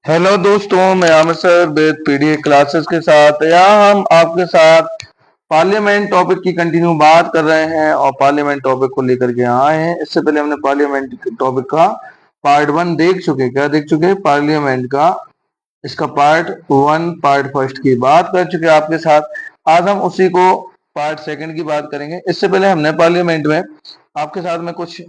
Hello दोस्तों, मैं Aamir sir बेद PDA classes के साथ यहाँ हम आपके साथ पार्लियामेंट टॉपिक की कंटिन्यू बात कर रहे हैं और पार्लियामेंट टॉपिक को लेकर के यहाँ आए हैं। इससे पहले हमने पार्लियामेंट टॉपिक का पार्ट 1 देख चुके। क्या देख चुके? पार्लियामेंट का इसका पार्ट 1 पार्ट फर्स्ट की बात कर चुके आपके साथ। आज हम उसी को पार्ट सेकंड की बात करेंगे। इससे पहले हमने पार्लियामेंट में आपके साथ में कुछ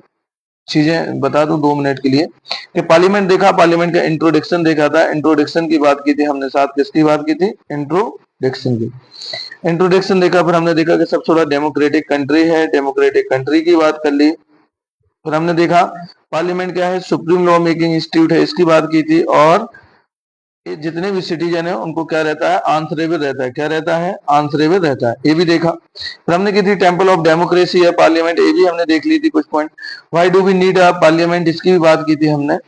चीजें बता दूं 2 मिनट के लिए कि पार्लियामेंट देखा, पार्लियामेंट का इंट्रोडक्शन देखा था। इंट्रोडक्शन की बात की थी हमने साथ, किसकी बात की थी? इंट्रोडक्शन की। इंट्रोडक्शन देखा, फिर हमने देखा कि सब थोड़ा डेमोक्रेटिक कंट्री है, डेमोक्रेटिक कंट्री की बात कर ली। फिर हमने देखा पार्लियामेंट क्या है, सुप्रीम लॉ मेकिंग इंस्टीट्यूट है, इसकी बात की थी। और ये जितने भी सिटीजन है उनको क्या रहता है? आंसरेबल रहता है। क्या रहता है? आंसरेबल रहता है। ये भी देखा। फिर हमने की थी टेम्पल ऑफ डेमोक्रेसी है पार्लियामेंट, ये भी हमने देख ली थी कुछ point. Why do we need a parliament, इसकी भी बात की थी हमने।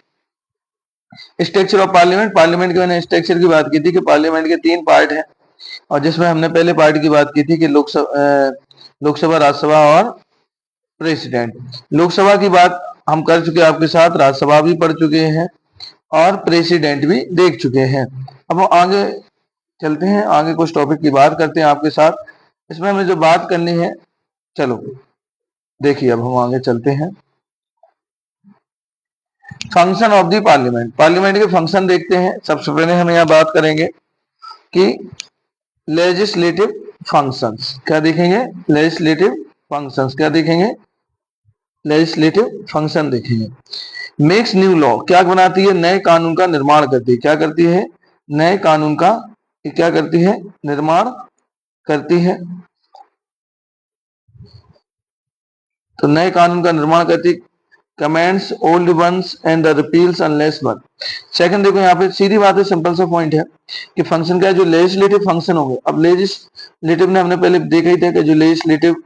स्ट्रक्चर ऑफ पार्लियामेंट, पार्लियामेंट के मैंने स्ट्रक्चर की बात की थी कि पार्लियामेंट के 3 पार्ट हैं और जिसमें हमने पहले पार्ट की बात की थी कि लोकसभा, राज्यसभा और प्रेसिडेंट। लोकसभा की बात हम कर चुके आपके साथ, राज्यसभा भी पढ़ चुके हैं और प्रेसिडेंट भी देख चुके हैं। अब हम आगे चलते हैं, आगे कुछ टॉपिक की बात करते हैं आपके साथ। इसमें हमें जो बात करनी है, चलो देखिए, अब हम आगे चलते हैं। Function of the parliament, parliament के फंक्शन देखते हैं। सबसे पहले हम यहाँ बात करेंगे कि लेजिस्लेटिव फंक्शंस। क्या देखेंगे? Legislative functions. क्या देखेंगे? लेजिस्लेटिव फंक्शन देखेंगे। मेक्स न्यू लॉ, क्या बनाती है? नए कानून का निर्माण करती है। क्या करती है? नए कानून का क्या करती है? निर्माण करती है। तो नए कानून का निर्माण करती है। Comments old ones and the repeals unless one. Second देखो, यहाँ पे सीधी बात है, सिंपल सा पॉइंट है कि फंक्शन क्या है, जो लेजिस्लेटिव फंक्शन होंगे। अब लेजिस्लेटिव ने हमने पहले देखा ही था कि जो लेजिस्लेटिव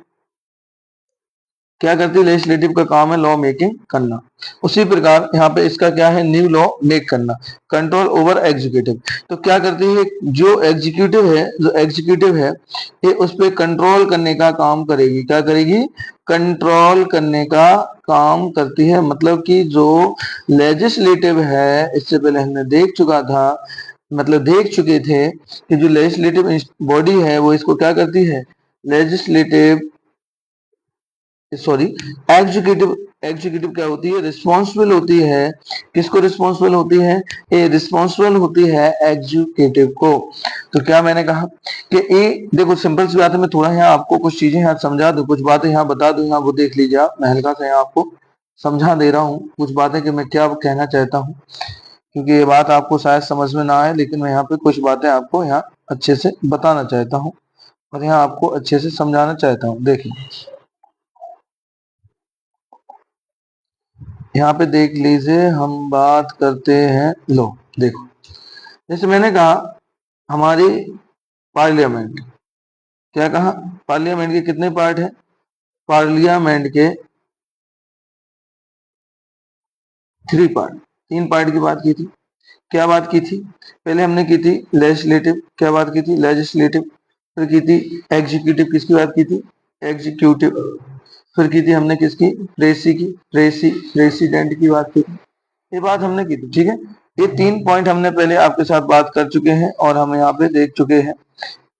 क्या करती है, लेजिस्लेटिव का काम है लॉ मेकिंग करना। उसी प्रकार यहाँ पे इसका क्या है? न्यू लॉ मेक करना, कंट्रोल ओवर एग्जीक्यूटिव। तो क्या करती है, जो एग्जीक्यूटिव है ये उस पर कंट्रोल करने का काम करेगी। क्या करेगी? कंट्रोल करने का काम करती है। मतलब कि जो लेजिस्लेटिव है, इससे पहले हमने देख चुका था, मतलब देख चुके थे कि जो लेजिस्लेटिव बॉडी है वो इसको क्या करती है? लेजिस्लेटिव सॉरी एग्जीक्यूटिव, एग्जीक्यूटिव क्या होती है? रिस्पॉन्सिबल होती है। किसको रिस्पॉन्सिबल होती है? ये रिस्पॉन्सिबल होती है एग्जीक्यूटिव को। तो क्या मैंने कहा कि ये देखो, सिंपल सी बात है। मैं थोड़ा यहाँ आपको कुछ चीजें यहाँ समझा दूं, कुछ बातें यहाँ बता दूं, यहाँ वो देख लीजिए आप। मैं हल्का सा यहाँ आपको समझा दे रहा हूँ कुछ बातें कि मैं क्या कहना चाहता हूँ, क्योंकि ये बात आपको शायद समझ में ना आए, लेकिन मैं यहाँ पे कुछ बातें आपको यहाँ अच्छे से बताना चाहता हूँ और यहाँ आपको अच्छे से समझाना चाहता हूँ। देखिए यहाँ पे देख लीजिए, हम बात करते हैं। लो देखो, जैसे मैंने कहा हमारी पार्लियामेंट, क्या कहा? पार्लियामेंट के कितने पार्ट हैं? पार्लियामेंट के 3 पार्ट, 3 पार्ट की बात की थी। क्या बात की थी? पहले हमने की थी लेजिस्लेटिव। क्या बात की थी? लेजिस्लेटिव। फिर की थी एग्जीक्यूटिव। किसकी बात की थी? एग्जीक्यूटिव। फिर की थी हमने किसकी? प्रेसिडेंट की बात की थी। ये बात हमने की थी, ठीक है। ये 3 पॉइंट हमने पहले आपके साथ बात कर चुके हैं और हम यहाँ पे देख चुके हैं।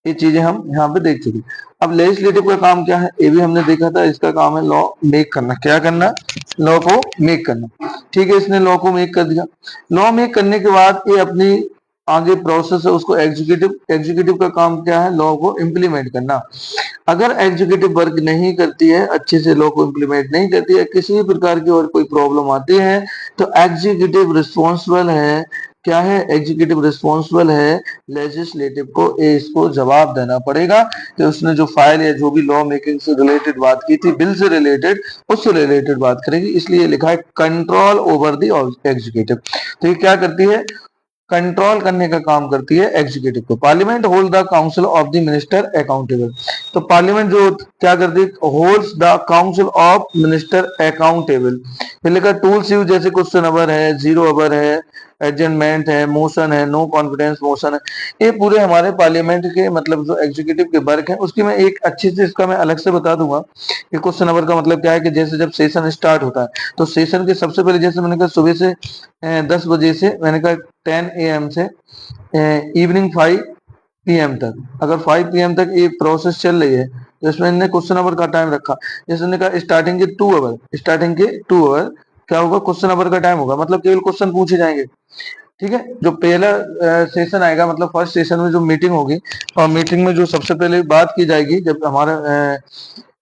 ये चीजें हम यहाँ पे देख चुके हैं। अब लेजिस्लेटिव का काम क्या है? ये भी हमने देखा था। इसका काम है लॉ मेक करना। क्या करना? लॉ को मेक करना। ठीक है, इसने लॉ को मेक कर दिया। लॉ मेक करने के बाद ये अपनी आगे प्रोसेस है उसको एग्जीक्यूटिव का काम क्या है? लॉ को इम्प्लीमेंट करना। अगर एग्जीक्यूटिव वर्क नहीं करती है, अच्छे से लॉ को इम्प्लीमेंट नहीं करती है, किसी भी प्रकार की और कोई प्रॉब्लम आती है, तो एग्जीक्यूटिव रिस्पॉन्सिबल है। क्या है? एग्जीक्यूटिव रिस्पॉन्सिबल है लेजिस्लेटिव को इसको जवाब देना पड़ेगा कि उसने जो फाइल या जो भी लॉ मेकिंग से रिलेटेड बात की थी, बिल से रिलेटेड, उससे रिलेटेड बात करेगी। इसलिए लिखा है कंट्रोल ओवर द एग्जीक्यूटिव। तो ये क्या करती है? कंट्रोल करने का काम करती है एग्जीक्यूटिव को। Parliament hold the council of the minister accountable. तो पार्लियामेंट जो क्या करती है? Holds the council of minister accountable. फिर लिखा टूल्स यूज, जैसे क्वेश्चन अवर है, जीरो अवर है, एडजमेंट है, मोशन है, नो कॉन्फिडेंस मोशन है, ये पूरे हमारे पार्लियामेंट के मतलब जो एग्जीक्यूटिव के वर्क है उसकी मैं एक अच्छे से इसका मैं अलग से बता दूंगा कि क्वेश्चन नंबर का मतलब क्या है कि जैसे जब सेशन स्टार्ट होता है तो सेशन के सबसे पहले जैसे मैंने कहा सुबह से 10 बजे से मैंने कहा 10 AM से इवनिंग 5 PM तक, अगर 5 PM तक ये प्रोसेस चल रही है तो इसमें इन्होंने क्वेश्चन नंबर का टाइम रखा। जैसे उन्होंने कहा स्टार्टिंग के 2 आवर क्या होगा, क्वेश्चन नंबर का टाइम होगा, मतलब केवल क्वेश्चन पूछे जाएंगे। ठीक है, जो पहला सेशन आएगा मतलब फर्स्ट सेशन में जो मीटिंग होगी और मीटिंग में जो सबसे पहले बात की जाएगी, जब हमारा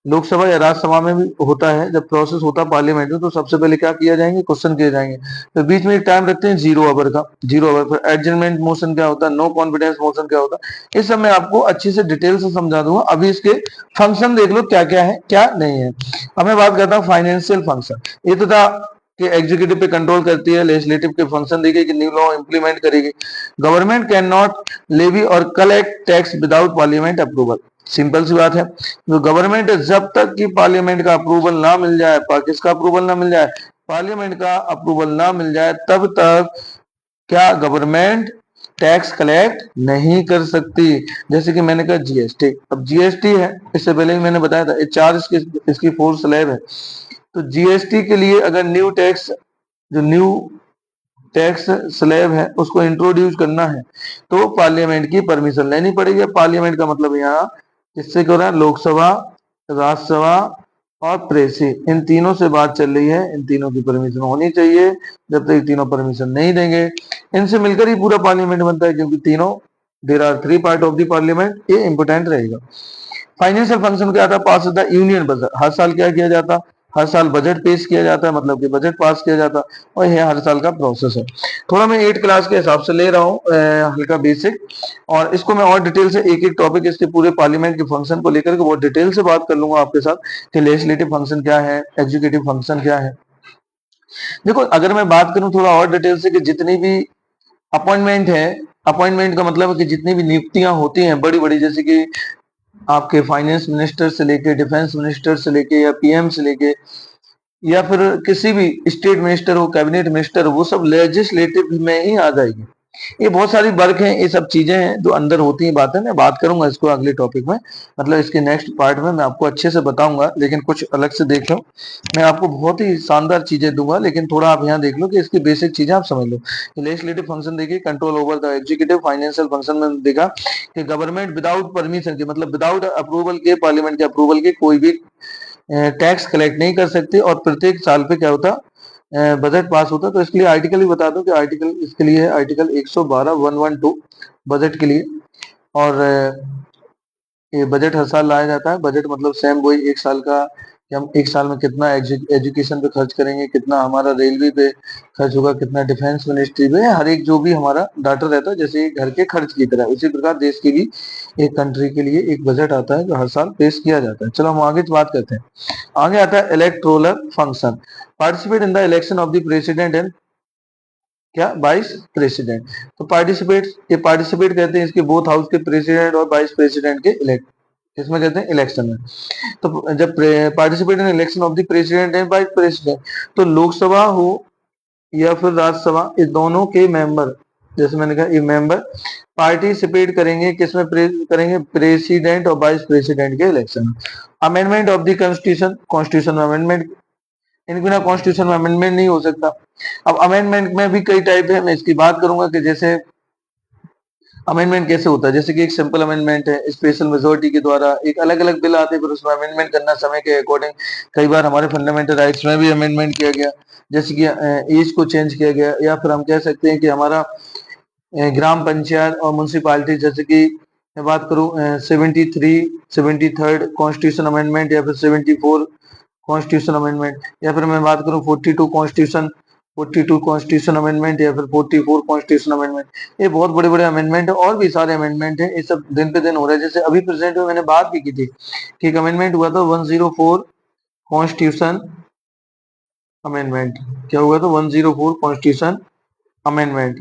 लोकसभा या राज्यसभा में भी होता है, जब प्रोसेस होता है पार्लियामेंट में तो सबसे पहले क्या किया जाएंगे, क्वेश्चन किए जाएंगे। तो बीच में एक टाइम रखते हैं 0 आवर का, 0 आवर पर एडजमेंट मोशन क्या होता है, नो कॉन्फिडेंस मोशन क्या होता है, इस सब मैं आपको अच्छी से डिटेल से समझा दूंगा। अभी इसके फंक्शन देख लो क्या क्या है क्या नहीं है। अब मैं बात करता हूँ फाइनेंशियल फंक्शन। ये तो था कि एग्जीक्यूटिव पे कंट्रोल करती है, लेजिस्लेटिव के फंक्शन देगी कि न्यू लॉ इंप्लीमेंट करेगी। Government can not levy or collect tax without parliament approval. Simple सी बात है, जो गवर्नमेंट है जब तक कि पार्लियामेंट का अप्रूवल ना मिल जाए, किसका अप्रूवल ना मिल जाए, पार्लियामेंट का अप्रूवल ना मिल जाए, तब तक क्या गवर्नमेंट टैक्स कलेक्ट नहीं कर सकती। जैसे कि मैंने कहा जीएसटी, अब जीएसटी है, इससे पहले ही मैंने बताया था, चार्ज इसकी 4 स्लैब है। तो जीएसटी के लिए अगर न्यू टैक्स स्लैब है उसको इंट्रोड्यूस करना है तो पार्लियामेंट की परमिशन लेनी पड़ेगी। पार्लियामेंट का मतलब यहाँ किससे कर रहा है, लोकसभा, राज्यसभा और प्रेसी, इन तीनों से बात चल रही है, इन तीनों की परमिशन होनी चाहिए। जब तक तीनों परमिशन नहीं देंगे, इनसे मिलकर ही पूरा पार्लियामेंट बनता है, क्योंकि तीनों there are 3 part of the parliament, ये इंपोर्टेंट रहेगा। फाइनेंशियल फंक्शन क्या था, पास होता है यूनियन बजट। हर साल क्या किया जाता, हर साल बजट पेश किया जाता है, मतलब कि बजट पास किया जाता है, और यह हर साल का प्रोसेस है। थोड़ा मैं 8 क्लास के हिसाब से ले रहा हूँ हल्का बेसिक, और इसको मैं और डिटेल से एक एक टॉपिक इसके पूरे पार्लियामेंट के फंक्शन को लेकर के बहुत डिटेल से बात कर लूंगा आपके साथ कि लेजिस्लेटिव फंक्शन क्या है, एग्जीक्यूटिव फंक्शन क्या है। देखो अगर मैं बात करूं थोड़ा और डिटेल से कि जितनी भी अपॉइंटमेंट है, अपॉइंटमेंट का मतलब है कि जितनी भी नियुक्तियां होती हैं बड़ी बड़ी, जैसे कि आपके फाइनेंस मिनिस्टर से लेके, डिफेंस मिनिस्टर से लेके, या पीएम से लेके, या फिर किसी भी स्टेट मिनिस्टर हो, कैबिनेट मिनिस्टर हो, वो सब लेजिस्लेटिव में ही आ जाएगी। ये बहुत सारी वर्क हैं, ये सब चीजें हैं जो अंदर होती हैं बातें, मैं बात करूंगा इसको अगले टॉपिक में, मतलब इसके नेक्स्ट पार्ट में मैं आपको अच्छे से बताऊंगा। लेकिन कुछ अलग से देख लो, मैं आपको बहुत ही शानदार चीजें दूंगा, लेकिन थोड़ा आप यहाँ देख लो कि इसकी बेसिक चीजें आप समझ लो। लेजिस्लेटिव फंक्शन देखिए, control over the executive. Financial function में देखा कि गवर्नमेंट विदाउट परमिशन के, मतलब विदाउट अप्रूवल के, पार्लियामेंट के अप्रूवल के कोई भी टैक्स कलेक्ट नहीं कर सकती, और प्रत्येक साल पे क्या होता, बजट पास होता। तो इसके लिए आर्टिकल भी बता दूं कि आर्टिकल इसके लिए है आर्टिकल 112 बजट के लिए। और ये बजट हर साल लाया जाता है। बजट मतलब सेम वही एक साल का, कि हम एक साल में कितना एजुकेशन पे खर्च करेंगे, कितना हमारा रेलवे पे खर्च होगा, कितना डिफेंस मिनिस्ट्री पे, हर एक जो भी हमारा डाटा रहता है, जैसे घर के खर्च की तरह, उसी प्रकार देश की भी एक कंट्री के लिए एक बजट आता है जो हर साल पेश किया जाता है। चलो हम आगे बात करते हैं। आगे आता है electoral function, participate in the election of the president and क्या वाइस प्रेसिडेंट। तो पार्टिसिपेट कहते हैं इसके बोथ हाउस के प्रेसिडेंट और वाइस प्रेसिडेंट के इलेक्ट, इसमें कहते हैं इलेक्शन में। तो जब participate in election of the president and vice president, तो लोकसभा हो या फिर राज्यसभा, इस दोनों के मेंबर, जैसे मैंने कहा ये मेंबर पार्टिसिपेट करेंगे, किसमें करेंगे, प्रेसिडेंट और वाइस प्रेसिडेंट के election. Amendment of the constitution, constitution में अमेंडमेंट, इनके बिना कॉन्स्टिट्यूशन में अमेंडमेंट नहीं हो सकता। अब अमेंडमेंट में भी कई टाइप है, मैं इसकी बात करूंगा कि जैसे अमेंडमेंट कैसे होता है। जैसे कि एक सिंपल अमेंडमेंट है, स्पेशल मेजोरिटी के द्वारा, एक अलग अलग बिल आते हैं फिर उसमें अमेंडमेंट करना समय के अकॉर्डिंग। कई बार हमारे फंडामेंटल राइट्स में भी अमेंडमेंट किया गया, जैसे कि एज को चेंज किया गया, या फिर हम कह सकते हैं कि हमारा ग्राम पंचायत और म्यूनसिपालिटी, जैसे कि मैं बात करूं 73 कॉन्स्टिट्यूशन अमेंडमेंट, या फिर 74 कॉन्स्टिट्यूशन अमेंडमेंट, या फिर मैं बात करूं 42 कॉन्स्टिट्यूशन अमेंडमेंट, या फिर 44 कॉन्स्टिट्यूशन अमेंडमेंट। ये बहुत बड़े बड़े अमेंडमेंट है, और भी सारे अमेंडमेंट है, ये सब दिन पे दिन हो रहे हैं। जैसे अभी प्रेजेंट में मैंने बात भी की थी कि एक अमेंडमेंट हुआ था 104 कॉन्स्टिट्यूशन अमेंडमेंट। क्या हुआ था, 104 कॉन्स्टिट्यूशन अमेंडमेंट।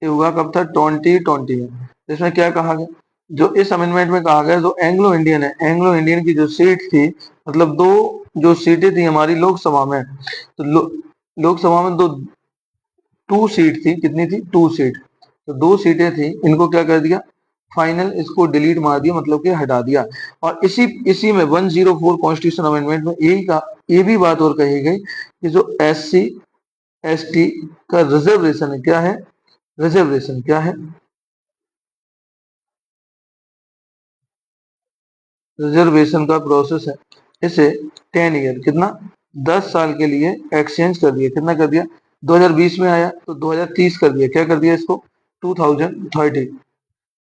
ये हुआ कब था, 2020 में। इसमें क्या कहा गया, जो इस अमेंडमेंट में कहा गया, जो एंग्लो इंडियन है, एंग्लो इंडियन की जो सीट थी, मतलब दो जो सीटें थी हमारी लोकसभा में, तो लोकसभा में दो 2 सीट थी, कितनी थी 2 सीट, तो 2 सीटें थी, इनको क्या कर दिया फाइनल, इसको डिलीट मार दिया, मतलब कि हटा दिया। और इसी इसी में 104 कॉन्स्टिट्यूशन अमेंडमेंट में यही का ये भी बात और कही गई कि जो SC ST का रिजर्वेशन है, क्या है रिजर्वेशन, क्या है रिजर्वेशन का प्रोसेस है, इसे 10 ईयर कितना 10 साल के लिए एक्सचेंज कर दिया, कितना कर दिया 2020 में आया तो 2030 कर दिया, क्या कर दिया इसको 2030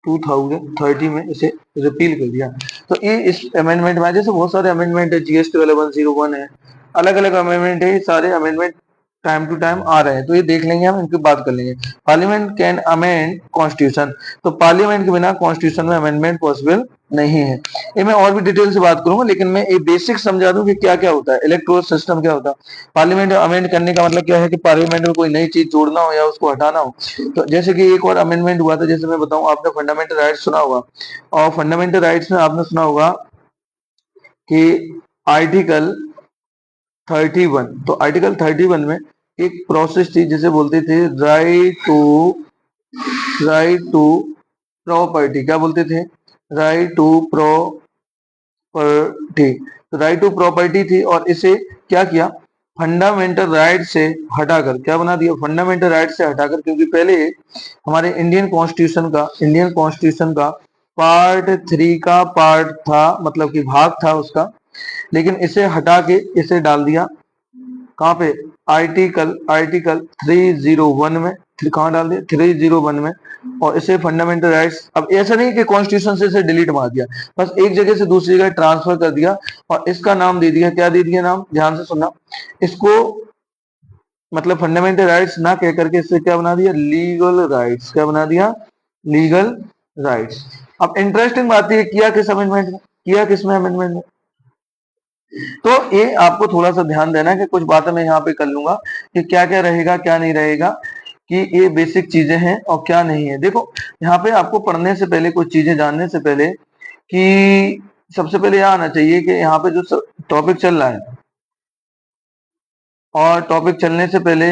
2030 में इसे रिपील कर दिया। तो ये इस अमेंडमेंट में जैसे बहुत सारे अमेंडमेंट है, GST वाला 101 है, अलग अलग अमेंडमेंट है, ये सारे अमेंडमेंट टाइम टू टाइम आ रहे हैं, तो ये देख लेंगे, हम इनकी बात कर लेंगे। पार्लियामेंट कैन अमेंड कॉन्स्टिट्यूशन, तो पार्लियामेंट के बिना कॉन्स्टिट्यूशन में अमेंडमेंट पॉसिबल नहीं है। ये मैं और भी डिटेल से बात करूंगा, लेकिन मैं ये बेसिक समझा दूं कि क्या क्या होता है, इलेक्टोरल सिस्टम क्या होता है। पार्लियामेंट अमेंड करने का मतलब क्या है कि पार्लियामेंट में कोई नई चीज जोड़ना हो या उसको हटाना हो। तो जैसे कि एक और अमेंडमेंट हुआ था, जैसे मैं बताऊं, आपने फंडामेंटल राइट्स सुना होगा, और फंडामेंटल राइट्स में आपने सुना होगा कि आर्टिकल 31, तो आर्टिकल 31 में एक प्रोसेस थी जिसे बोलते थे राइट टू प्रॉपर्टी, क्या बोलते थे राइट टू प्रॉपर्टी, तो राइट टू प्रॉपर्टी थी, और इसे क्या किया फंडामेंटल राइट से हटाकर, क्या बना दिया फंडामेंटल राइट से हटाकर, क्योंकि पहले हमारे इंडियन कॉन्स्टिट्यूशन का पार्ट 3 का पार्ट था, मतलब कि भाग था उसका, लेकिन इसे हटा के इसे डाल दिया कहाँ पे आर्टिकल आर्टिकल 301 में, कहाँ डाल दिया 301 में, और इसे फंडामेंटल राइट्स, अब ऐसा नहीं कि कॉन्स्टिट्यूशन से इसे डिलीट मार दिया, बस एक जगह से दूसरी जगह ट्रांसफर कर दिया, और इसका नाम दे दिया, क्या दे दिया नाम, ध्यान से सुनना, इसको मतलब फंडामेंटल राइट्स ना कह करके इससे क्या बना दिया लीगल राइट्स, क्या बना दिया लीगल राइट्स। अब इंटरेस्टिंग बात है किया किस अमेंडमेंट में, किया किसमें अमेंडमेंट में, तो ये आपको थोड़ा सा ध्यान देना है कि कुछ बातें मैं यहाँ पे कर लूंगा कि क्या क्या रहेगा क्या नहीं रहेगा, कि ये बेसिक चीजें हैं और क्या नहीं है। देखो यहाँ पे आपको पढ़ने से पहले, कुछ चीजें जानने से पहले, कि सबसे पहले यह आना चाहिए कि यहाँ पे जो टॉपिक चल रहा है, और टॉपिक चलने से पहले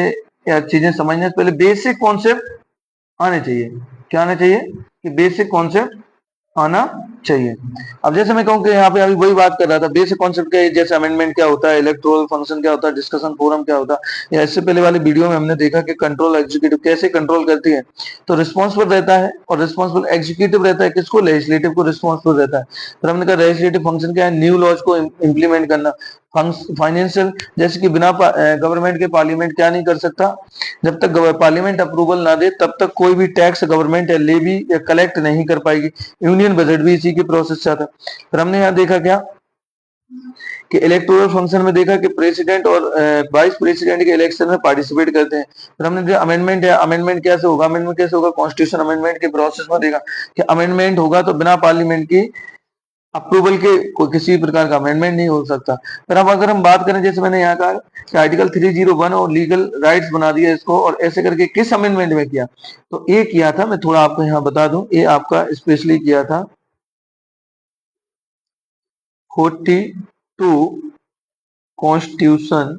या चीजें समझने से पहले बेसिक कॉन्सेप्ट आने चाहिए, क्या आना चाहिए कि बेसिक कॉन्सेप्ट आना चाहिए। अब जैसे मैं कहूँ कि यहाँ पे अभी वही बात कर रहा था, बेसिक कॉन्सेप्ट क्या है, जैसे अमेंडमेंट क्या होता है, इलेक्टोरल फंक्शन क्या होता है, डिस्कशन फोरम क्या होता है, या इससे पहले वाले वीडियो में हमने देखा कि कंट्रोल एग्जीक्यूटिव कैसे कंट्रोल करती है, तो रिस्पॉन्सिबल रहता है, और रिस्पॉन्सिबल एग्जीक्यूटिव रहता है किसको, लेजिस्लेटिव को रिस्पॉन्सिबल रहता है। फिर हमने कहा लेजिस्लेटिव फंक्शन क्या है, न्यू लॉज को इम्प्लीमेंट करना। फाइनेंशियल, जैसे कि बिना गवर्नमेंट के पार्लियामेंट क्या नहीं कर सकता, जब तक पार्लियामेंट अप्रूवल ना दे तब तक कोई भी टैक्स गवर्नमेंट या लेवी या कलेक्ट नहीं कर पाएगी। यूनियन बजट भी इसी के प्रोसेस से आता है। फिर हमने यहाँ देखा क्या कि इलेक्टोरल फंक्शन में देखा कि प्रेसिडेंट और वाइस प्रेसिडेंट के इलेक्शन में पार्टिसिपेट करते हैं। फिर हमने देखा अमेंडमेंट है, अमेंडमेंट कैसे होगा, अमेंडमेंट कैसे होगा, कॉन्स्टिट्यूशन अमेंडमेंट के प्रोसेस में देखा कि अमेंडमेंट होगा तो बिना पार्लियामेंट की अप्रूवल के कोई किसी प्रकार का अमेंडमेंट नहीं हो सकता। फिर अब अगर हम बात करें, जैसे मैंने यहाँ कहा कि आर्टिकल 301 और लीगल राइट्स बना दिया इसको, और ऐसे करके किस अमेंडमेंट में किया, तो ये किया था, मैं थोड़ा आपको यहाँ बता दूं, ये आपका स्पेशली किया था 42 कॉन्स्टिट्यूशन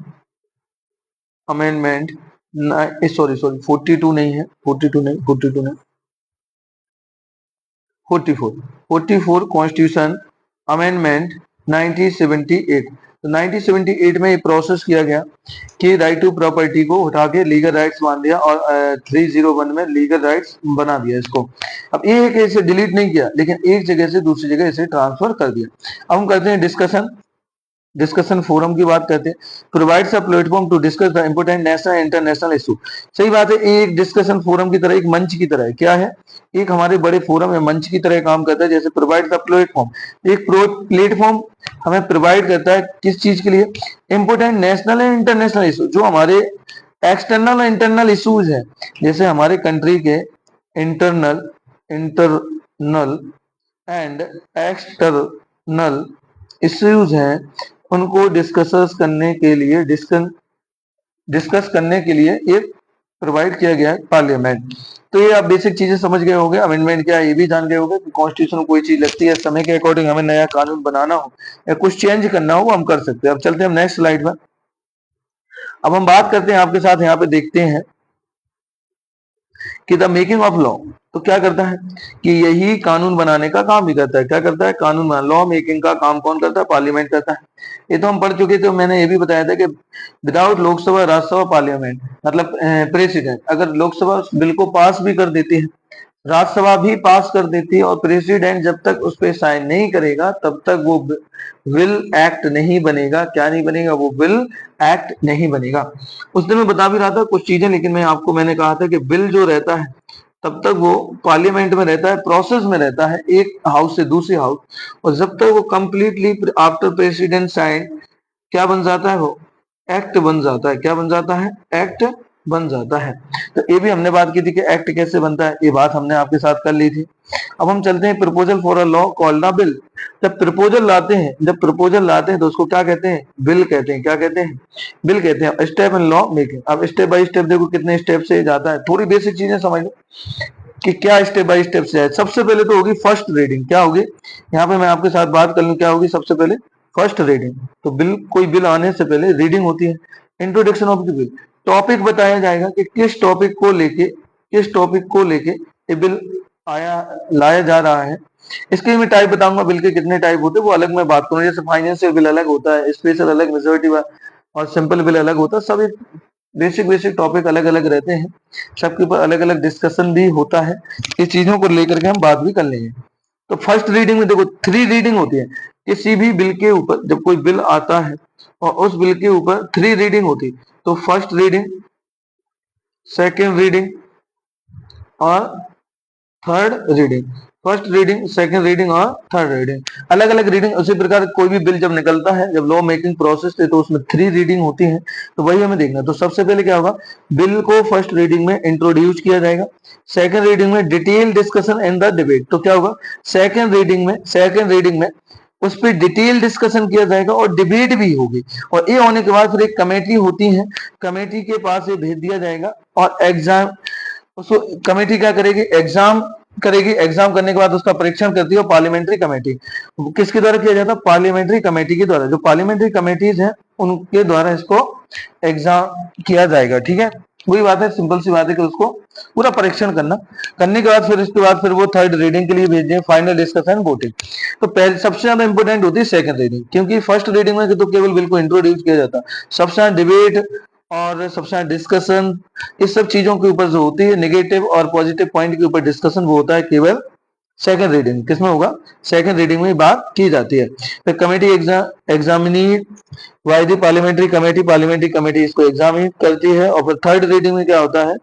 अमेंडमेंट, सॉरी सॉरी 42 नहीं है, 42 नहीं, 42 नहीं, 44 कॉन्स्टिट्यूशन अमेंडमेंट 1978। तो 1978 में ये प्रोसेस किया गया कि राइट टू प्रॉपर्टी को उठा के लीगल राइट्स मान दिया, और 301 में लीगल राइट्स बना दिया इसको। अब ये है कि इसे डिलीट नहीं किया, लेकिन एक जगह से दूसरी जगह इसे ट्रांसफर कर दिया। अब हम करते हैं डिस्कशन फोरम की बात करते हैं। Provides a platform to discuss the important national international issue. सही बात है, एक डिस्कशन फोरम की तरह, एक मंच की तरह है, क्या है एक हमारे बड़े फोरम या मंच की तरह काम करता है। जैसे प्रोवाइड द प्लेटफॉर्म, एक प्लेटफॉर्म हमें प्रोवाइड करता है किस चीज के लिए, important national and international issue, जो हमारे एक्सटर्नल और इंटरनल इशूज है, जैसे हमारे कंट्री के internal internal and external issues हैं, उनको डिस्कस करने के लिए ये प्रोवाइड किया गया है पार्लियामेंट। तो ये आप बेसिक चीजें समझ गए होंगे, अमेंडमेंट क्या है ये भी जान गए होंगे कि कॉन्स्टिट्यूशन में कोई चीज लगती है, समय के अकॉर्डिंग हमें नया कानून बनाना हो या कुछ चेंज करना हो वो हम कर सकते हैं। अब चलते हैं हम नेक्स्ट स्लाइड पर। अब हम बात करते हैं आपके साथ, यहाँ पे देखते हैं कि द मेकिंग ऑफ लॉ, तो क्या करता है कि यही कानून बनाने का काम भी करता है। क्या करता है? कानून बना, लॉ मेकिंग का काम कौन करता है? पार्लियामेंट करता है। ये तो हम पढ़ चुके थे, मैंने ये भी बताया था कि विदाउट लोकसभा, राज्यसभा, पार्लियामेंट मतलब प्रेसिडेंट अगर लोकसभा बिल को पास भी कर देती है, राज्यसभा भी पास कर देती है, और प्रेसिडेंट जब तक उस पर साइन नहीं करेगा तब तक वो बिल एक्ट नहीं बनेगा। क्या नहीं बनेगा? वो बिल एक्ट नहीं बनेगा। उस दिन मैं बता भी रहा था कुछ चीजें, लेकिन मैंने कहा था कि बिल जो रहता है तब तक वो पार्लियामेंट में रहता है, प्रोसेस में रहता है एक हाउस से दूसरी हाउस, और जब तक वो कंप्लीटली आफ्टर प्रेसिडेंट साइन क्या बन जाता है? वो एक्ट बन जाता है। क्या बन जाता है? एक्ट बन जाता है। तो ये भी हमने बात की थी कि एक्ट कैसे बनता है, ये बात हमने आपके साथ कर ली थी। अब हम चलते हैं proposal for a law called a bill. जब प्रपोजल लाते हैं तो उसको क्या कहते हैं? बिल कहते हैं। क्या कहते हैं? बिल कहते हैं। Step in law making. अब स्टेप बाय स्टेप देखो कितने स्टेप से जाता है, थोड़ी बेसिक चीजें समझ लो कि क्या स्टेप बाय स्टेप से है। सबसे पहले तो होगी फर्स्ट रीडिंग। क्या होगी? यहाँ पे मैं आपके साथ बात कर लूं, क्या होगी सबसे पहले? First reading. तो बिल, कोई बिल आने से पहले रीडिंग होती है। Introduction of the bill, topic बताया जाएगा कि किस टॉपिक को लेके ये बिल लाया जा रहा है। इसके मैं टाइप बताऊंगा, बिल के कितने टाइप होते हैं वो अलग मैं बात करूंगा। जैसे फाइनेंशियल बिल अलग होता है, स्पेशल अलग, मेजोरिटी और सिंपल बिल अलग होता है। सब एक बेसिक टॉपिक अलग अलग रहते हैं, सबके ऊपर अलग अलग डिस्कशन भी होता है। इस चीजों को लेकर के हम बात भी कर लेंगे। तो फर्स्ट रीडिंग में देखो 3 रीडिंग होती है। किसी भी बिल के ऊपर जब कोई बिल आता है और उस बिल के ऊपर 3 रीडिंग होती है, तो फर्स्ट रीडिंग, सेकेंड रीडिंग और third reading. First reading, second reading और थर्ड रीडिंग, अलग अलग रीडिंग। उसी प्रकार कोई भी बिल जब निकलता है, जब लॉ मेकिंग प्रोसेस थे तो उसमें 3 रीडिंग होती है, तो वही हमें देखना। तो सबसे पहले क्या होगा? बिल को फर्स्ट रीडिंग में इंट्रोड्यूस किया जाएगा, सेकंड रीडिंग में detail discussion and the debate. तो क्या होगा? सेकंड रीडिंग में उस पर डिटेल डिस्कशन किया जाएगा और डिबेट भी होगी। और ये होने के बाद फिर एक कमेटी होती है, कमेटी के पास ये भेज दिया जाएगा और एग्जाम, उसको कमेटी क्या करेगी? एग्जाम करेगी। एग्जाम करने के बाद उसका परीक्षण करती है पार्लियामेंट्री कमेटी। किसके द्वारा किया जाता है? पार्लियामेंट्री कमेटी के द्वारा। जो पार्लियामेंट्री कमेटीज हैं उनके द्वारा इसको एग्जाम किया जाएगा। ठीक है, वही बात है, सिंपल सी बात है कि उसको पूरा परीक्षण करने के बाद फिर इसके बाद फिर वो थर्ड रीडिंग के लिए भेजें, फाइनल डिस्कशन, वोटिंग। तो पहले सबसे ज्यादा इंपोर्टेंट होती है सेकंड रीडिंग, क्योंकि फर्स्ट रीडिंग में तो केवल बिल को इंट्रोड्यूस किया जाता है। सबसे ज्यादा डिबेट और सबसे ज्यादा डिस्कशन इस सब चीजों के ऊपर जो होती है, नेगेटिव और पॉजिटिव पॉइंट के ऊपर डिस्कशन, वो होता है केवल सेकंड रीडिंग। किसमें होगा? सेकंड रीडिंग में बात की जाती है। फिर कमेटी एग्जामिनी वाई दी पार्लियामेंट्री कमेटी इसको एग्जामिन करती है। और फिर थर्ड रीडिंग में क्या होता है?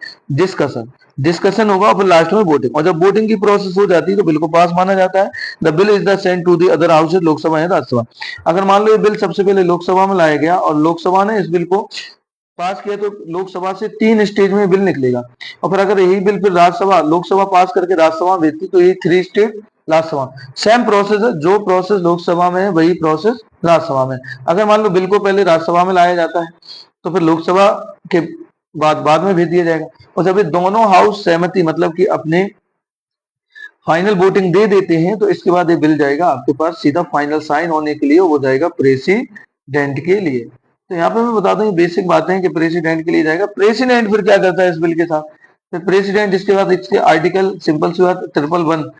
डिस्कशन होगा और फिर लास्ट में वोटिंग। और जब वोटिंग की प्रोसेस हो जाती है तो बिल को पास माना जाता है। The bill is the send to the other houses, Lok Sabha या राज्यसभा। अगर मान लो ये बिल सबसे पहले लोकसभा में लाया गया और लोकसभा ने इस बिल को पास किया, तो लोकसभा से 3 स्टेज में बिल निकलेगा। और फिर अगर यही बिल फिर राज्यसभा, लोकसभा पास करके राज्यसभा भेजती, तो ये 3 स्टेज राज्यसभा। सेम प्रोसेस है, जो प्रोसेस लोकसभा में है वही प्रोसेस राज्यसभा में। अगर मान लो बिल को पहले राज्यसभा में लाया जाता है तो फिर लोकसभा के बाद में भेज दिया जाएगा। और जब ये दोनों हाउस सहमति मतलब कि अपने फाइनल वोटिंग दे देते हैं, तो इसके बाद ये बिल जाएगा आपके पास सीधा फाइनल साइन होने के लिए, वो जाएगा प्रेसिडेंट के लिए। तो यहाँ पे मैं बता दूं, ये बेसिक बातें हैं कि प्रेसिडेंट के लिए जाएगा। प्रेसिडेंट फिर क्या करता है इस बिल के साथ? फिर प्रेसिडेंट इसके बाद इसके आर्टिकल सिंपल सी बात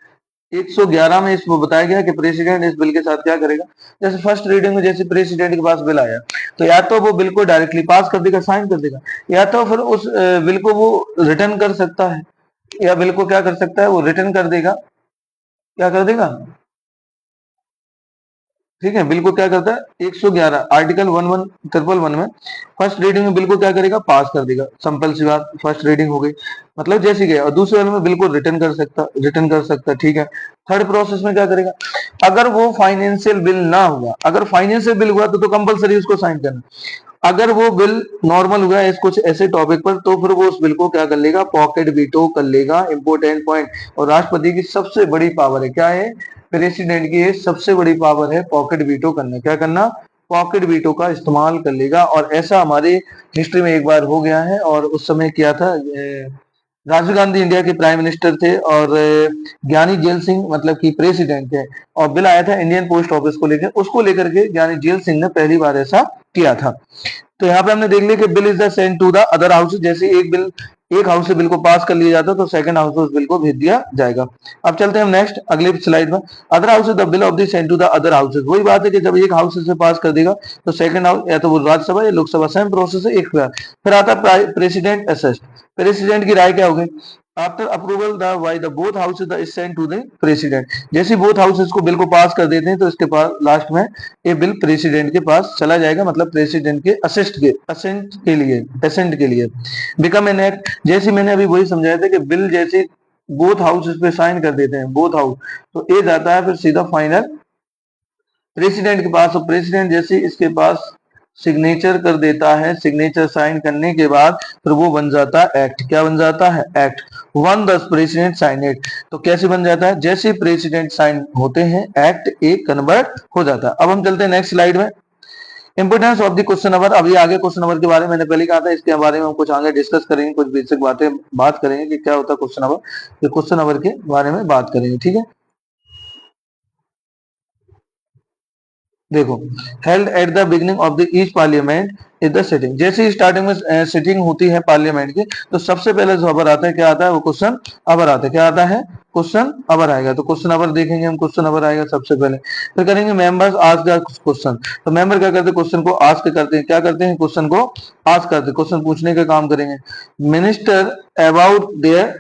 111 में इसको बताया गया कि प्रेसिडेंट इस बिल के साथ क्या करेगा। जैसे फर्स्ट रीडिंग में जैसे प्रेसिडेंट के पास बिल आया, तो या तो वो बिल को डायरेक्टली पास कर देगा, साइन कर देगा, या तो फिर उस बिल को वो रिटर्न कर सकता है, या बिल को क्या कर सकता है? वो रिटर्न कर देगा। क्या कर देगा? ठीक है, बिल को क्या करता है? 111 आर्टिकल 111 में फर्स्ट रीडिंग में बिल को क्या करेगा? पास कर देगा। सिंपल सी बात, फर्स्ट रीडिंग हो गई, मतलब जैसी गया। और दूसरे वाले में बिल को रिटर्न कर सकता। ठीक है, थर्ड प्रोसेस में क्या करेगा? अगर वो फाइनेंशियल बिल ना हुआ, अगर फाइनेंशियल बिल हुआ तो कंपलसरी उसको साइन करना। अगर वो बिल नॉर्मल हुआ है कुछ ऐसे टॉपिक पर, तो फिर वो उस बिल को क्या कर लेगा? पॉकेट वीटो कर लेगा। Important point. और राष्ट्रपति की सबसे बड़ी पावर है, क्या है? प्रेसिडेंट की सबसे बड़ी पावर है पॉकेट वीटो करना। क्या करना? पॉकेट वीटो का इस्तेमाल कर लेगा। और ऐसा हमारे हिस्ट्री में एक बार हो गया है, और उस समय किया था। राजीव गांधी इंडिया के प्राइम मिनिस्टर थे और ज्ञानी जेल सिंह मतलब कि प्रेसिडेंट थे। और बिल आया था इंडियन पोस्ट ऑफिस को लेकर, उसको लेकर के ज्ञानी जेल सिंह ने पहली बार ऐसा किया था। तो यहाँ पे हमने देख लिया कि bill is the send to the other house, जैसे एक हाउस से बिल को पास कर लिया जाता है तो सेकंड हाउस में उस बिल को भेज दिया जाएगा। अब चलते हैं हम नेक्स्ट अगले स्लाइड में। Other house the bill of the send to the other houses, वही बात है कि जब एक हाउस से पास कर देगा तो सेकंड हाउस या तो वो राज्यसभा या लोकसभा, सेम प्रोसेस है एक बार। फिर आता है प्रेसिडेंट असिस्ट, प्रेसिडेंट की राय क्या होगी? After approval the by the both houses the send to the president, जैसे बोथ हाउसेज को बिल को पास कर देते हैं तो इसके पास लास्ट में ये बिल प्रेसिडेंट के पास चला जाएगा, मतलब प्रेसिडेंट के असेंट के लिए बिकम एन एक्ट। जैसे मैंने अभी वही समझाया था कि बिल जैसे बोथ हाउस पे साइन कर देते हैं बोथ हाउस, तो ये जाता है फिर सीधा फाइनल प्रेसिडेंट के पास, और प्रेसिडेंट जैसे इसके पास सिग्नेचर कर देता है, सिग्नेचर साइन करने के बाद फिर वो बन जाता है एक्ट। क्या बन जाता है? एक्ट। वन दस प्रेसिडेंट साइन इट, तो कैसे बन जाता है? जैसे प्रेसिडेंट साइन होते हैं एक्ट एक कन्वर्ट हो जाता है। अब हम चलते हैं नेक्स्ट स्लाइड में। Importance of the question number, अभी आगे क्वेश्चन नंबर के बारे में मैंने पहले कहा था, इसके बारे में हम कुछ आगे डिस्कस करेंगे, कुछ बेसिक बातें बात करेंगे कि क्या होता है क्वेश्चन नंबर, ये क्वेश्चन नंबर के बारे में बात करेंगे, ठीक है। देखो, held at the beginning of the each parliament is the sitting, जैसे ही स्टार्टिंग में सिटिंग होती है पार्लियामेंट की तो सबसे पहले जो अवर आता है क्या आता है? वो क्वेश्चन अवर आता है। क्या आता है? क्वेश्चन अवर आएगा। तो क्वेश्चन अवर देखेंगे हम, क्वेश्चन अवर आएगा सबसे पहले। फिर करेंगे मेंबर्स आस्क द क्वेश्चन, तो मेंबर क्या करते हैं? क्वेश्चन को आस्क करते हैं। क्या करते हैं? क्वेश्चन को आस्क करते हैं, क्वेश्चन पूछने का काम करेंगे। मिनिस्टर अबाउट देयर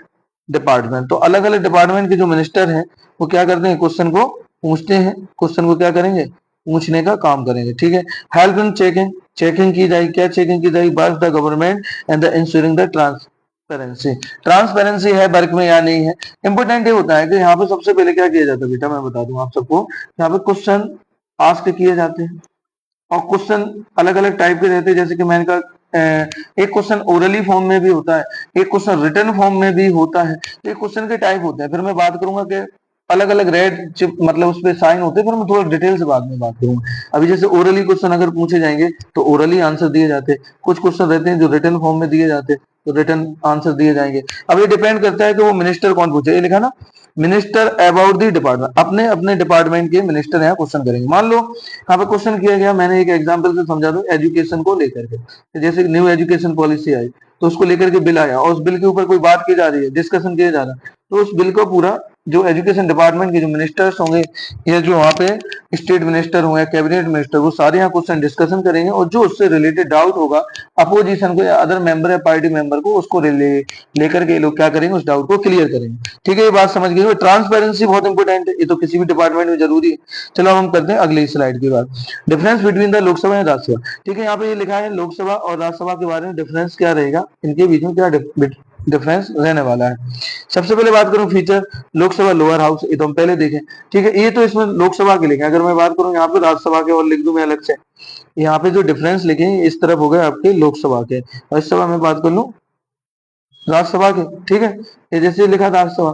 डिपार्टमेंट, तो अलग अलग डिपार्टमेंट के जो मिनिस्टर हैं वो क्या करते हैं? क्वेश्चन को पूछते हैं, क्वेश्चन को क्या करेंगे? पूछने का काम करेंगे, ठीक है। हेल्प इन चेकिंग, चेकिंग की जाएगी। क्या चेकिंग की जाएगी? By the government and the ensuring the transparency, transparency है वर्क में या नहीं है। इंपोर्टेंट ये होता है कि यहाँ पे सबसे पहले क्या किया जाता है बेटा, मैं बता दूं आप सबको, यहाँ पे क्वेश्चन आस्क किए जाते हैं और क्वेश्चन अलग अलग टाइप के रहते हैं, जैसे कि मैंने कहा एक क्वेश्चन ओरली फॉर्म में भी होता है, एक क्वेश्चन रिटन फॉर्म में भी होता है, तो एक क्वेश्चन के टाइप होते हैं। फिर मैं बात करूंगा कि अलग अलग रेड मतलब उस पर साइन होते हैं, फिर मैं थोड़ा डिटेल से बाद में बात करूंगा। अभी जैसे ओरली क्वेश्चन अगर पूछे जाएंगे तो ओरली आंसर दिए जाते हैं, कुछ क्वेश्चन रहते हैं जो रिटन फॉर्म में दिए जाते हैं तो रिटन आंसर दिए जाएंगे। अब ये डिपेंड करता है कि वो मिनिस्टर कौन पूछे, ये लिखा ना मिनिस्टर अबाउट दी डिपार्टमेंट, अपने अपने डिपार्टमेंट के मिनिस्टर यहाँ क्वेश्चन करेंगे। मान लो यहाँ पे क्वेश्चन किया गया, मैंने एक एग्जांपल से समझा दूं, एजुकेशन को लेकर के, जैसे न्यू एजुकेशन पॉलिसी आई तो उसको लेकर के बिल आया और उस बिल के ऊपर कोई बात की जा रही है, डिस्कशन किया जा रहा है, तो उस बिल को पूरा जो एजुकेशन डिपार्टमेंट के जो मिनिस्टर्स होंगे या जो वहाँ पे स्टेट मिनिस्टर होंगे, कैबिनेट मिनिस्टर, वो सारे यहाँ क्वेश्चन डिस्कशन करेंगे और जो उससे रिलेटेड डाउट होगा अपोजिशन को या अदर मेंबर या पार्टी मेंबर को, उसको लेकर के लोग क्या करेंगे? उस डाउट को क्लियर करेंगे, ठीक है। ये बात समझ गए। ट्रांसपेरेंसी बहुत इंपॉर्टेंट है, ये तो किसी भी डिपार्टमेंट में जरूरी है। चलो अब हम करते हैं अगली स्लाइड की बात, difference between the Lok Sabha and Rajya Sabha, ठीक है। यहाँ पे ये लिखा है लोकसभा और राज्यसभा के बारे में डिफरेंस क्या रहेगा, इनके बीच में क्या डिफरेंस रहने वाला है। सबसे पहले बात करूं फीचर, लोकसभा लोअर हाउस, ये तो हम पहले देखें, ठीक है। ये तो इसमें लोकसभा के लिखे, अगर मैं बात करूं यहाँ पे राज्यसभा के और लिख दूं मैं अलग से, यहाँ पे जो डिफरेंस लिखे इस तरफ हो गए आपके लोकसभा के, और इस सभा में बात कर लूं राज्यसभा के, ठीक है। ये जैसे लिखा था राज्यसभा,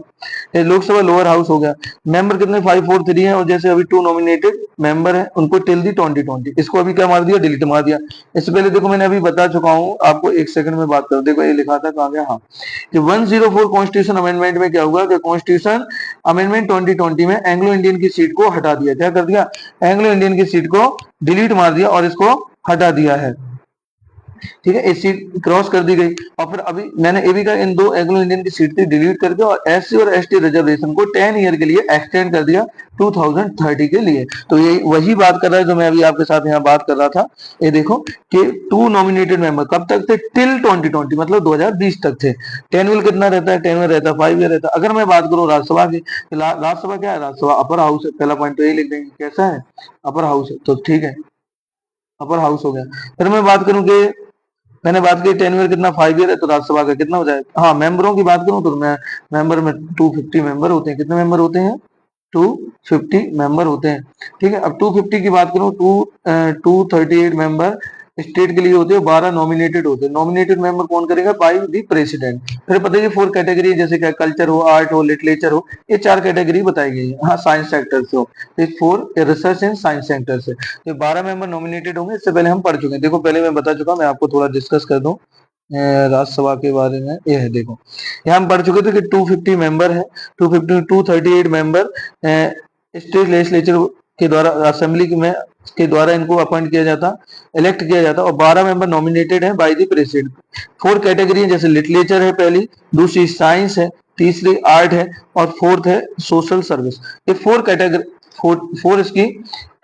ये लोकसभा लोअर हाउस हो गया। मेंबर कितने? 543 है, और जैसे अभी 2 नॉमिनेटेड मेंबर है उनको टिल दी 2020, इसको अभी क्या मार दिया? डिलीट मार दिया। इससे पहले देखो मैंने अभी बता चुका हूँ आपको, एक सेकंड में बात कर, देखो ये लिखा था कहाँ गया, हाँ, कि 104 कॉन्स्टिट्यूशन अमेंडमेंट में क्या हुआ कि कॉन्स्टिट्यूशन अमेंडमेंट 2020 में एंग्लो इंडियन की सीट को हटा दिया। क्या कर दिया? एंग्लो इंडियन की सीट को डिलीट मार दिया और इसको हटा दिया है, ठीक है। एक सीट क्रॉस कर दी गई, और फिर अभी मैंने ये भी कहा इन दो एंग्लो इंडियन की सीट थी डिलीट करके और एससी और एसटी रिजर्वेशन को 10 ईयर के लिए एक्सटेंड कर दिया 2030 के लिए। तो ये वही बात कर रहा है जो मैं अभी आपके साथ यहाँ बात कर रहा था। ये देखो कि 2 नॉमिनेटेड मेंबर कब तक थे? टिल 2020, मतलब 2020 तक थे। टेन्यूल कितना रहता है? टेन्यूल रहता है 5 ईयर रहता है। अगर मैं बात करूँ राज्यसभा की, राज्यसभा क्या है? राज्यसभा अपर हाउस है, पहला पॉइंट तो यही लिख देंगे, कैसा है? अपर हाउस है, तो ठीक है, अपर हाउस हो गया। फिर मैं बात करूं कि मैंने बात की टेन्योर कितना 5 ईयर है, तो राज्यसभा का कितना हो जाएगा? हाँ, मेंबरों की बात करूं तो मैं मेंबर में 250 मेंबर होते हैं। कितने मेंबर होते हैं? 250 मेंबर होते हैं, ठीक है। अब 250 की बात करूं, 238 मेंबर स्टेट के लिए होते हैं, 12 नॉमिनेटेड होते हैं। नॉमिनेटेड मेंबर कौन करेगा? By the president. फिर पता है 4 कैटेगरी, जैसे क्या कल्चर हो, आर्ट हो, लिटरेचर हो, ये 4 कैटेगरी बताई गई है। हाँ, साइंस सेक्टर से हो, 4 रिसर्च एंड साइंस सेक्टर से, तो 12 मेंबर नॉमिनेटेड होंगे। इससे पहले हम पढ़ चुके हैं, देखो पहले मैं बता चुका, मैं आपको थोड़ा डिस्कस कर दूं राज्यसभा के बारे में। ये है, देखो यहाँ हम पढ़ चुके थे कि 250 मेंबर है, 250 238 मेंबर स्टेट लेजिस्लेचर के द्वारा, असेंबली में के द्वारा इनको अपॉइंट किया जाता, इलेक्ट किया जाता, और 12 मेंबर नॉमिनेटेड है बाय द प्रेसिडेंट। 4 कैटेगरी है, जैसे लिटरेचर है पहली, दूसरी साइंस है, तीसरी आर्ट है, और फोर्थ है सोशल सर्विस। ये 4 कैटेगरी, 4 इसकी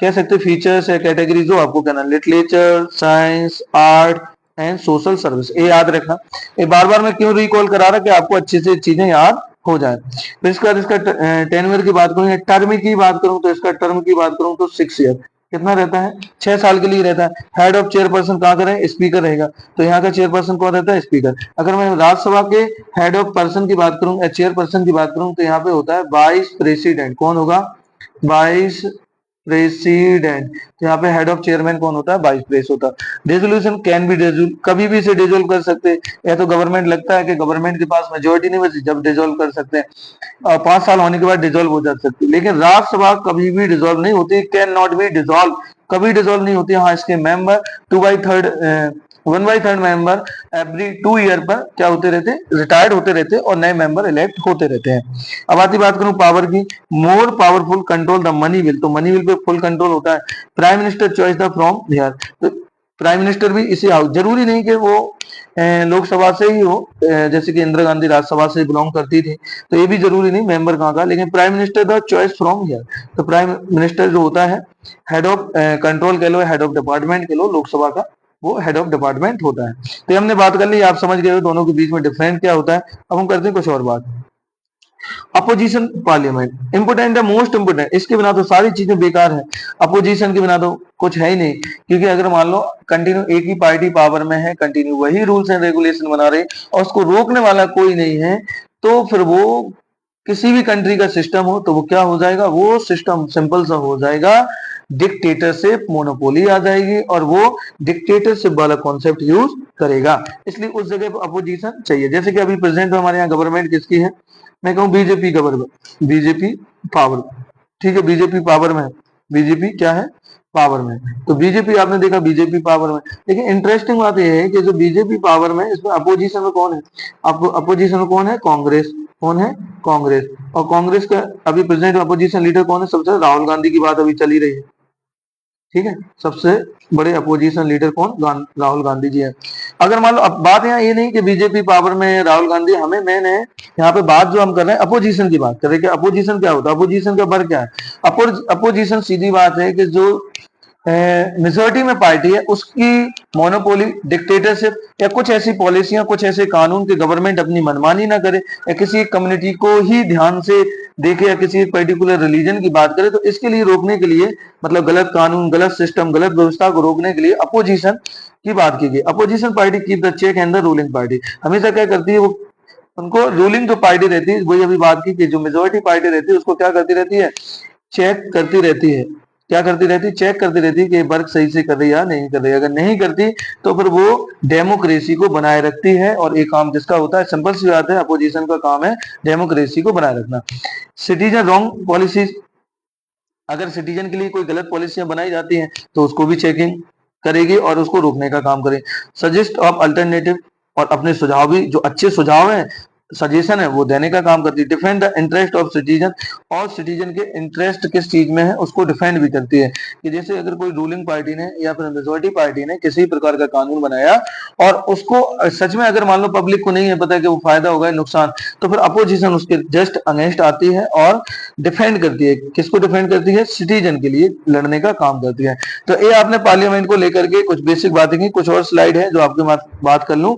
कह सकते फीचर्स है, कैटेगरी जो आपको कहना, literature, science, art and social service. ये याद रखना। ये बार बार मैं क्यों रिकॉल करा रहा कि आपको अच्छे से चीजें याद हो जाए। फिर इसके बाद इसका टेन्योर की बात करूं, टर्म की बात करूं, तो इसका टर्म की बात करूं तो 6 ईयर। कितना रहता है? 6 साल के लिए रहता है। हेड ऑफ चेयरपर्सन कहाँ का रहे? स्पीकर रहेगा। तो यहाँ का चेयरपर्सन कौन रहता है? स्पीकर। अगर मैं राज्यसभा के हेड ऑफ पर्सन की बात करूं या चेयरपर्सन की बात करूं, तो यहाँ पे होता है वाइस प्रेसिडेंट। कौन होगा? Vice president. तो यहाँ पे हेड ऑफ चेयरमैन कौन होता है? वाइस प्रेस होता है। रेजोल्यूशन कैन बी डिसॉल्व, कभी भी इसे डिसॉल्व कर सकते हैं, या तो गवर्नमेंट लगता है कि गवर्नमेंट के पास मेजोरिटी नहीं बची, जब डिसॉल्व कर सकते हैं, और 5 साल होने के बाद डिसॉल्व हो जा सकती है। लेकिन राज्यसभा कभी भी डिसॉल्व नहीं होती, कैन नॉट बी डिसॉल्व, कभी डिसॉल्व नहीं होती। हाँ, इसके मेंबर 1/3 मेंबर एवरी 2 ईयर पर क्या होते रहते? रिटायर्ड होते रहते, और नए मेंबर इलेक्ट होते रहते हैं। अब आती बात करूं पावर की, more powerful control the money bill. तो मनी बिल पे फुल कंट्रोल होता है। Prime minister choice the from here, तो प्राइम मिनिस्टर भी इसी हाउस, जरूरी नहीं कि वो लोकसभा से ही हो, जैसे कि इंदिरा गांधी राज्यसभा से बिलोंग करती थी, तो ये भी जरूरी नहीं मेंबर कहाँ का, लेकिन prime minister the choice from here. तो प्राइम मिनिस्टर जो होता है, हेड ऑफ कंट्रोल कह लो, हेड ऑफ डिपार्टमेंट कह लो, लोकसभा का वो हेड ऑफ डिपार्टमेंट होता है। तो हमने बात कर ली, आप समझ गए हो दोनों के बीच में डिफरेंट क्या होता है। अब हम करते हैं कुछ और बात। अपोजिशन पार्लियामेंट इंपोर्टेंट है, मोस्ट इंपोर्टेंट, इसके बिना तो सारी चीजें बेकार है। अपोजिशन के बिना तो कुछ है ही नहीं, क्योंकि अगर मान लो कंटिन्यू एक ही पार्टी पावर में है, कंटिन्यू वही रूल्स एंड रेगुलेशन बना रही, और उसको रोकने वाला कोई नहीं है, तो फिर वो किसी भी कंट्री का सिस्टम हो तो वो क्या हो जाएगा? वो सिस्टम सिंपल सा हो जाएगा, डिक्टेटरशिप, मोनोपोली आ जाएगी, और वो डिक्टेटरशिप वाला कॉन्सेप्ट यूज करेगा। इसलिए उस जगह पर अपोजिशन चाहिए। जैसे कि अभी प्रेजेंट में हमारे यहाँ गवर्नमेंट किसकी है? मैं कहूँ बीजेपी गवर्नमेंट, बीजेपी पावर, ठीक है, बीजेपी पावर में है, बीजेपी क्या है? पावर में। तो बीजेपी आपने देखा बीजेपी पावर में, लेकिन इंटरेस्टिंग बात यह है कि जो बीजेपी पावर में, इसमें अपोजिशन में कौन है? आपको अपोजिशन में कौन है? कांग्रेस। कौन है? कांग्रेस। और कांग्रेस का अभी प्रेजेंट अपोजिशन लीडर कौन है? सबसे राहुल गांधी की बात अभी चली रही है, ठीक है, सबसे बड़े अपोजिशन लीडर कौन? राहुल गांधी जी है। अगर मान लो, अब बात यहाँ ये नहीं कि बीजेपी पावर में राहुल गांधी, हमें मेन है यहाँ पे बात जो हम कर रहे हैं अपोजिशन की बात कर रहे हैं कि अपोजिशन क्या होता है, अपोजिशन का वर्ग क्या है। अपोजिशन सीधी बात है कि जो मेजोरिटी में पार्टी है उसकी मोनोपोली, डिक्टेटरशिप, या कुछ ऐसी पॉलिसियां, कुछ ऐसे कानून के गवर्नमेंट अपनी मनमानी ना करे, या किसी कम्युनिटी को ही ध्यान से देखे, या किसी एक पर्टिकुलर रिलीजन की बात करे, तो इसके लिए रोकने के लिए, मतलब गलत कानून, गलत सिस्टम, गलत व्यवस्था को रोकने के लिए अपोजिशन की बात की गई। Opposition party keep the check and the ruling party, हमेशा क्या करती है? वो उनको रूलिंग जो पार्टी रहती है, वही अभी बात की कि जो मेजोरिटी पार्टी रहती है उसको क्या करती रहती है? चेक करती रहती है। क्या करती रहती है? चेक करती रहती है कि वर्क सही से कर रही है या नहीं कर रही है। अगर नहीं करती तो फिर वो डेमोक्रेसी को बनाए रखती है, और एक काम किसका होता है? सिंपल सी बात है, अपोजिशन का काम है डेमोक्रेसी को बनाए रखना। सिटीजन रॉन्ग पॉलिसीज, अगर सिटीजन के लिए कोई गलत पॉलिसियां बनाई जाती हैं तो उसको भी चेकिंग करेगी और उसको रोकने का काम करेगी। सजेस्ट ऑफ अल्टरनेटिव, और अपने सुझाव भी, जो अच्छे सुझाव हैं, सजेशन है, वो देने का काम करती है। Defend the interest of citizen, और सिटीजन के इंटरेस्ट किस चीज में है उसको डिफेंड भी करती है। कि जैसे अगर कोई रूलिंग पार्टी ने या फिर मेजोरिटी पार्टी ने किसी प्रकार का कानून बनाया, और उसको सच में अगर मान लो पब्लिक को नहीं है पता कि वो फायदा होगा नुकसान, तो फिर अपोजिशन उसके जस्ट अगेंस्ट आती है और डिफेंड करती है। किसको डिफेंड करती है? सिटीजन के लिए लड़ने का काम करती है। तो ये आपने पार्लियामेंट को लेकर के कुछ बेसिक बातें की। कुछ और स्लाइड है जो आपके बात कर लूं,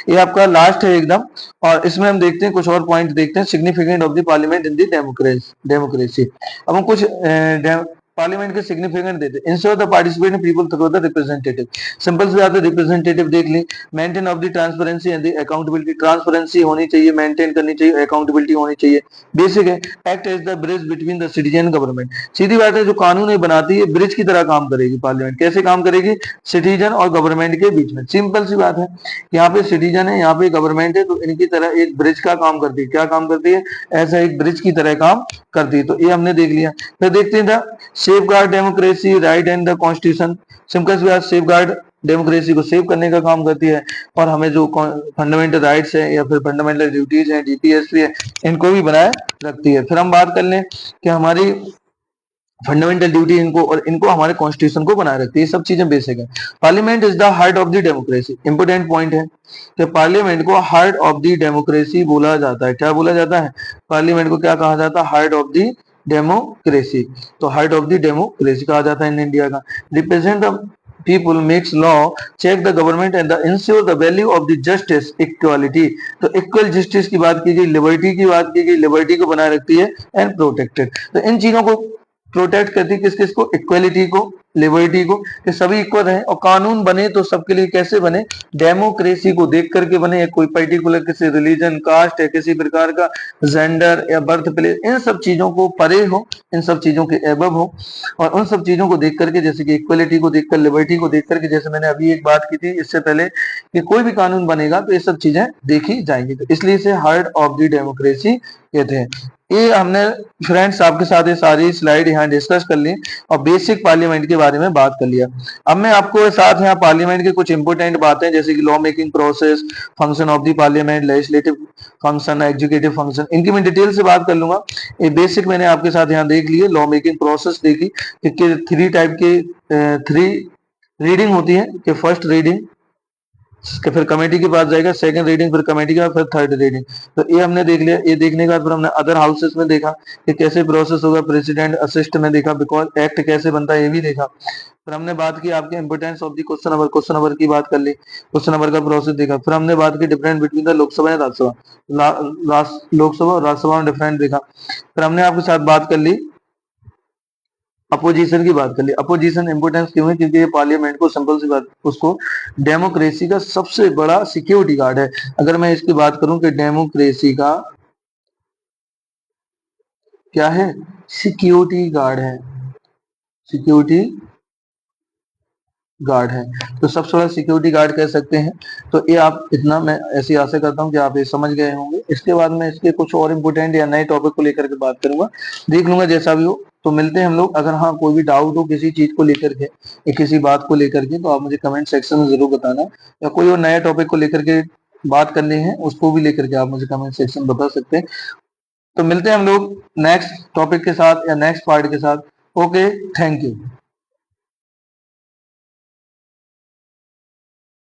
ये आपका लास्ट है एकदम, और इसमें हम देखते हैं कुछ और पॉइंट देखते हैं। Significant of the parliament in the democracy. अब हम कुछ पार्लियामेंट के सिग्निफिकेंट देते हैं। Ensure the participation people through the representative, simple सी बात है, रिप्रेजेंटेटिव देख ली। Maintain of the transparency and the accountability, transparency होनी चाहिए, मेंटेन करनी चाहिए, अकाउंटेबिलिटी होनी चाहिए, बेसिक है। Act as the bridge between the citizen government, सीधी बात है, जो कानून है बनाती है ब्रिज की तरह काम करेगी पार्लियामेंट। कैसे काम करेगी? सिटीजन और गवर्नमेंट के बीच में। सिंपल सी बात है, यहाँ पे सिटीजन है, यहाँ पे गवर्नमेंट है, तो इनकी तरह एक ब्रिज का काम करती है। क्या काम करती है? ऐसा एक ब्रिज की तरह काम करती है। तो ये हमने देख लिया। फिर देखते हैं safeguard democracy right and the constitution. Simple सी बात, सेफगार्ड डेमोक्रेसी को सेव करने का काम करती है, और हमें जो फंडामेंटल राइट्स है या फिर फंडामेंटल ड्यूटीज है, डीपीएसपी है, इनको भी बनाए रखती है। फिर हम बात कर लें कि हमारी फंडामेंटल ड्यूटी इनको, और इनको हमारे कॉन्स्टिट्यूशन को बनाए रखती है। ये सब चीजें बेसिक है। Parliament is the heart of the democracy. Important point है कि पार्लियामेंट को हार्ट ऑफ द डेमोक्रेसी बोला जाता है। क्या बोला जाता है? पार्लियामेंट को क्या कहा जाता है? Heart of the democracy. तो हार्ट ऑफ द डेमोक्रेसी कहा जाता है इन इंडिया का। Represent the people, makes law, check the government and ensure the value of the justice, equality. तो इक्वल जस्टिस की बात की गई, लिबर्टी की बात की गई, लिबर्टी को बनाए रखती है एंड प्रोटेक्टेड। तो इन चीजों को प्रोटेक्ट करती है, किस किस को? इक्वलिटी को, लिबर्टी को, कि सभी इक्वल रहे। और कानून बने तो सबके लिए कैसे बने? डेमोक्रेसी को देख करके बने। कोई पर्टिकुलर किसी रिलीजन, कास्ट या किसी प्रकार का जेंडर या बर्थ प्लेस, इन सब चीजों को परे हो, इन सब चीजों के एबव हो, और उन सब चीजों को देख करके, जैसे कि इक्वलिटी को देखकर, लिबर्टी को देख करके, जैसे मैंने अभी एक बात की थी इससे पहले कि कोई भी कानून बनेगा तो ये सब चीजें देखी जाएंगी। तो इसलिए इसे हार्ट ऑफ द डेमोक्रेसी कहते हैं। ये हमने फ्रेंड्स आपके साथ ये सारी स्लाइड यहाँ डिस्कस कर ली और बेसिक पार्लियामेंट के बारे में बात कर लिया। अब मैं आपको साथ यहाँ पार्लियामेंट के कुछ इंपोर्टेंट बातें, जैसे कि law making process, function of the parliament, legislative function, executive function, इनकी मैं डिटेल से बात कर लूंगा। ये बेसिक मैंने आपके साथ यहाँ देख लिए। लॉ मेकिंग प्रोसेस देखी कि थ्री टाइप के थ्री रीडिंग होती है, कि फर्स्ट रीडिंग कि फिर कमेटी के पास जाएगा, सेकंड रीडिंग, फिर कमेटी के बाद फिर थर्ड रीडिंग। तो ये हमने देख लिया। ये देखने के बाद फिर हमने अदर हाउसेस में देखा कि कैसे प्रोसेस होगा, प्रेसिडेंट असिस्ट में देखा, बिकॉज एक्ट कैसे बनता है ये भी देखा। फिर हमने बात की आपके importance of the question number, question number की बात कर ली, क्वेश्चन नंबर का प्रोसेस देखा। फिर हमने बात की difference between the Lok Sabha and Rajya Sabha, Lok Sabha और राज्यसभा में डिफरेंट देखा। फिर हमने आपके साथ बात कर ली अपोजिशन की बात कर ली। अपोजिशन इंपोर्टेंस क्यों है? क्योंकि ये पार्लियामेंट को, सिंपल सी बात, उसको डेमोक्रेसी का सबसे बड़ा सिक्योरिटी गार्ड है। अगर मैं इसकी बात करूं कि डेमोक्रेसी का क्या है? सिक्योरिटी गार्ड है, सिक्योरिटी गार्ड है। तो सबसे बड़ा सिक्योरिटी गार्ड कह सकते हैं। तो ये आप इतना, मैं ऐसी आशा करता हूं कि आप ये समझ गए होंगे। इसके बाद मैं इसके कुछ और इम्पोर्टेंट या नए टॉपिक को लेकर के बात करूंगा, देख लूंगा जैसा भी हो। तो मिलते हैं हम लोग। अगर हाँ कोई भी डाउट हो किसी चीज को लेकर के या किसी बात को लेकर के, तो आप मुझे कमेंट सेक्शन में जरूर बताना, या कोई और नया टॉपिक को लेकर के बात करनी है उसको भी लेकर के आप मुझे कमेंट सेक्शन में बता सकते हैं। तो मिलते हैं हम लोग नेक्स्ट टॉपिक के साथ या नेक्स्ट पार्ट के साथ। Okay, thank you.